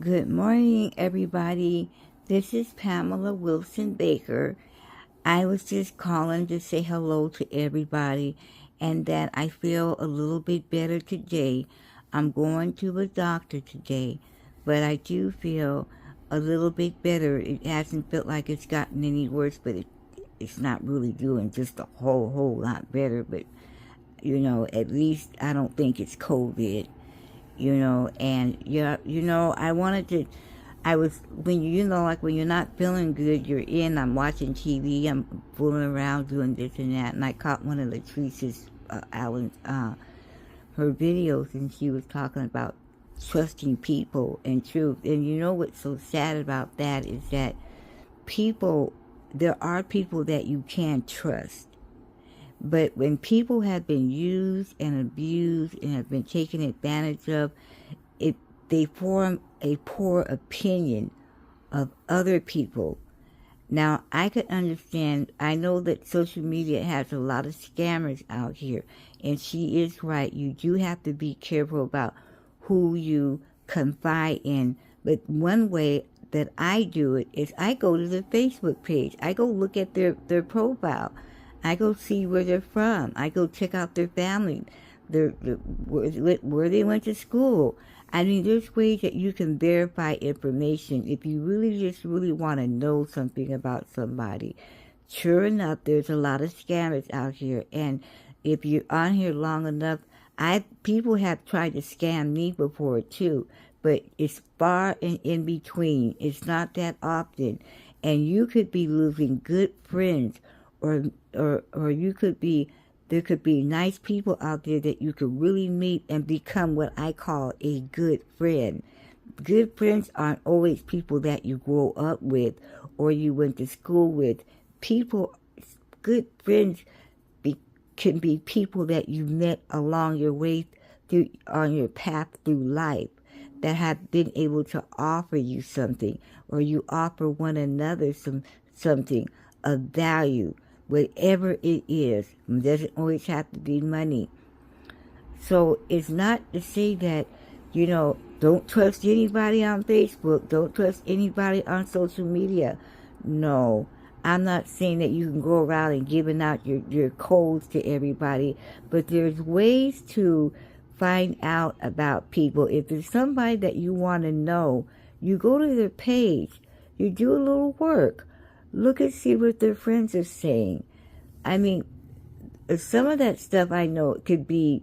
Good morning, everybody. This is Pamela Wilson Baker. I was just calling to say hello to everybody and that I feel a little bit better today. I'm going to the doctor today, but I do feel a little bit better. It hasn't felt like it's gotten any worse, but it's not really doing just a whole lot better. But, at least I don't think it's COVID. And yeah, I wanted to, I was, when like when you're not feeling good, I'm watching TV, I'm fooling around doing this and that, and I caught one of Latrice's, her videos, and she was talking about trusting people and truth. And what's so sad about that is that people, there are people that you can't trust. But when people have been used and abused and have been taken advantage of, it they form a poor opinion of other people. Now, I could understand, I know that social media has a lot of scammers out here, and she is right. You do have to be careful about who you confide in. But one way that I do it is I go to their Facebook page. I go look at their profile. I go see where they're from. I go check out their family, where they went to school. I mean, there's ways that you can verify information if you really want to know something about somebody. Sure enough, there's a lot of scammers out here, and if you're on here long enough, people have tried to scam me before too, but it's far and in between. It's not that often, and you could be losing good friends, or you could be, there could be nice people out there that you could really meet and become what I call a good friend. Good friends aren't always people that you grow up with or you went to school with. People, good friends can be people that you met along your way through, on your path through life, that have been able to offer you something, or you offer one another something of value. Whatever it is, it doesn't always have to be money. So it's not to say that, don't trust anybody on Facebook, don't trust anybody on social media. No, I'm not saying that you can go around and giving out your codes to everybody, but there's ways to find out about people. If there's somebody that you want to know, you go to their page, you do a little work. Look and see what their friends are saying. I mean, some of that stuff I know it could be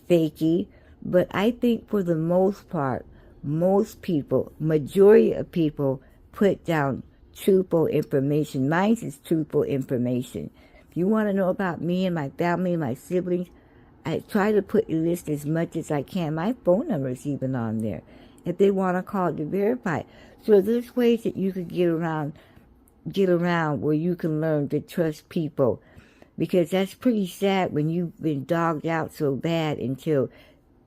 fakey, but I think for the most part, most people, majority of people, put down truthful information. Mine is truthful information. If you want to know about me and my family and my siblings, I try to put a list as much as I can. My phone number is even on there if they want to call to verify. So there's ways that you could get around where you can learn to trust people, because that's pretty sad when you've been dogged out so bad until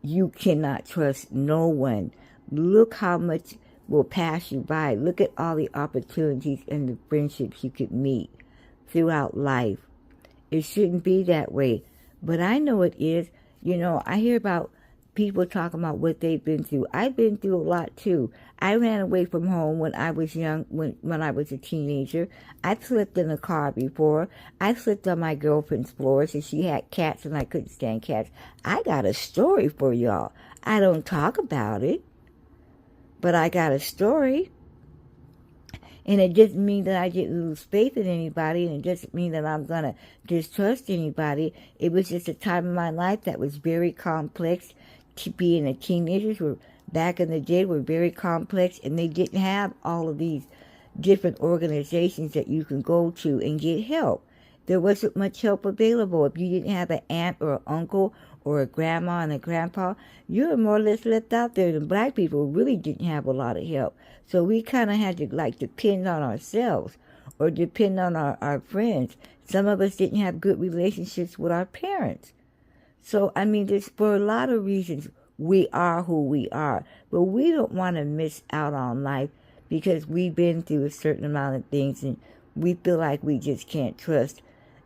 you cannot trust no one. Look how much will pass you by. Look at all the opportunities and the friendships you could meet throughout life. It shouldn't be that way, but I know it is. I hear about people talking about what they've been through. I've been through a lot too. I ran away from home when I was young, when I was a teenager. I slept in a car before. I slept on my girlfriend's floor so she had cats and I couldn't stand cats. I got a story for y'all. I don't talk about it, but I got a story. And it doesn't mean that I didn't lose faith in anybody, and it doesn't mean that I'm going to distrust anybody. It was just a time in my life that was very complex. Being a teenager, back in the day, were very complex, and they didn't have all of these different organizations that you can go to and get help. There wasn't much help available. If you didn't have an aunt or an uncle or a grandma and a grandpa, you were more or less left out there. And black people really didn't have a lot of help. So we kind of had to depend on ourselves or depend on our friends. Some of us didn't have good relationships with our parents. So, I mean, there's, for a lot of reasons, we are who we are. But we don't want to miss out on life because we've been through a certain amount of things and we feel like we just can't trust.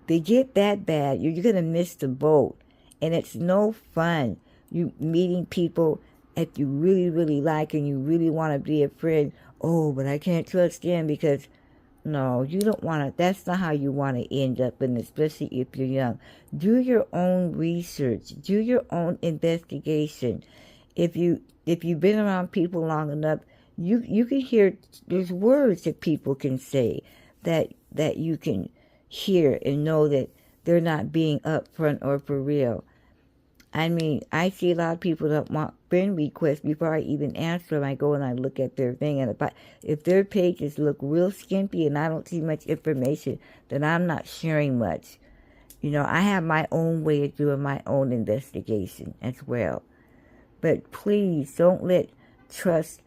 They get that bad, you're going to miss the boat. And it's no fun, you meeting people if you really, really like and you really want to be a friend, oh, but I can't trust them because, no, you don't want to, that's not how you want to end up, and especially if you're young. Do your own research. Do your own investigation. If you've been around people long enough, you can hear, there's words that people can say that you can hear and know that they're not being upfront or for real. I mean, I see a lot of people that want friend requests before I even answer them. I go and I look at their thing, and if their pages look real skimpy and I don't see much information, then I'm not sharing much. I have my own way of doing my own investigation as well. But please don't let trust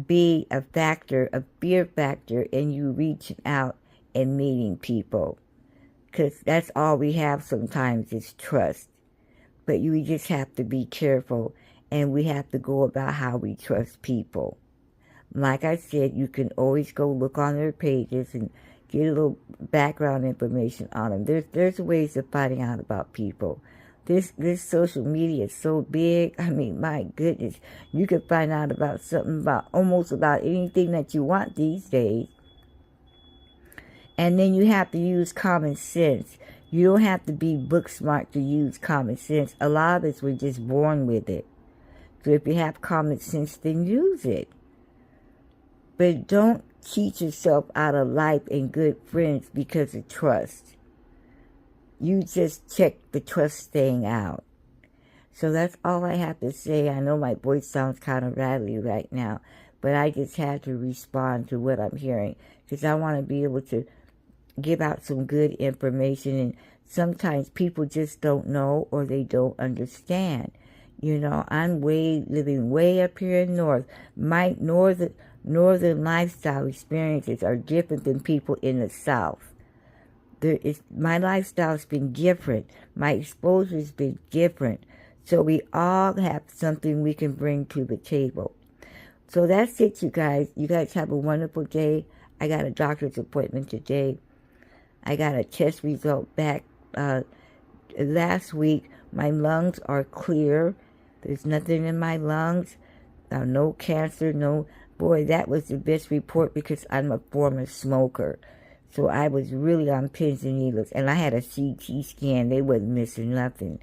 be a factor, a fear factor in you reaching out and meeting people. Because that's all we have sometimes is trust. But we just have to be careful, and we have to go about how we trust people. Like I said, you can always go look on their pages and get a little background information on them. There's ways of finding out about people. This social media is so big. I mean, my goodness, you can find out about something about almost about anything that you want these days. And then you have to use common sense. You don't have to be book smart to use common sense. A lot of us were just born with it. So if you have common sense, then use it. But don't cheat yourself out of life and good friends because of trust. You just check the trust thing out. So that's all I have to say. I know my voice sounds kind of rattly right now, but I just had to respond to what I'm hearing because I want to be able to give out some good information, and sometimes people just don't know or they don't understand. I'm living way up here in north. My northern lifestyle experiences are different than people in the south. My lifestyle's been different. My exposure's been different. So we all have something we can bring to the table. So that's it, you guys. You guys have a wonderful day. I got a doctor's appointment today. I got a test result back last week. My lungs are clear. There's nothing in my lungs. No cancer, no. Boy, that was the best report because I'm a former smoker. So I was really on pins and needles. And I had a CT scan. They wasn't missing nothing.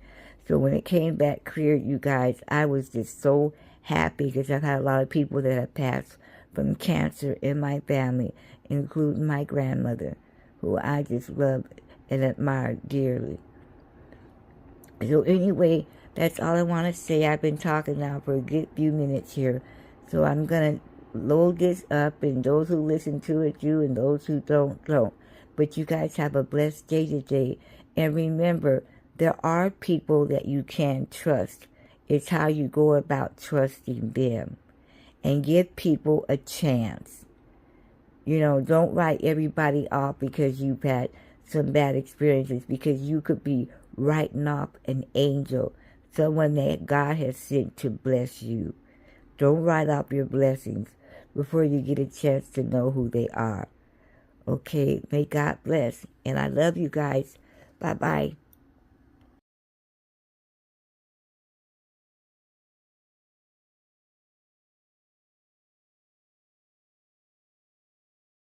So when it came back clear, you guys, I was just so happy because I've had a lot of people that have passed from cancer in my family, including my grandmother, who I just love and admire dearly. So anyway, that's all I want to say. I've been talking now for a good few minutes here. So I'm going to load this up, and those who listen to it do, and those who don't. But you guys have a blessed day today. And remember, there are people that you can trust. It's how you go about trusting them. And give people a chance. Don't write everybody off because you've had some bad experiences, because you could be writing off an angel, someone that God has sent to bless you. Don't write off your blessings before you get a chance to know who they are. Okay, may God bless. And I love you guys. Bye-bye.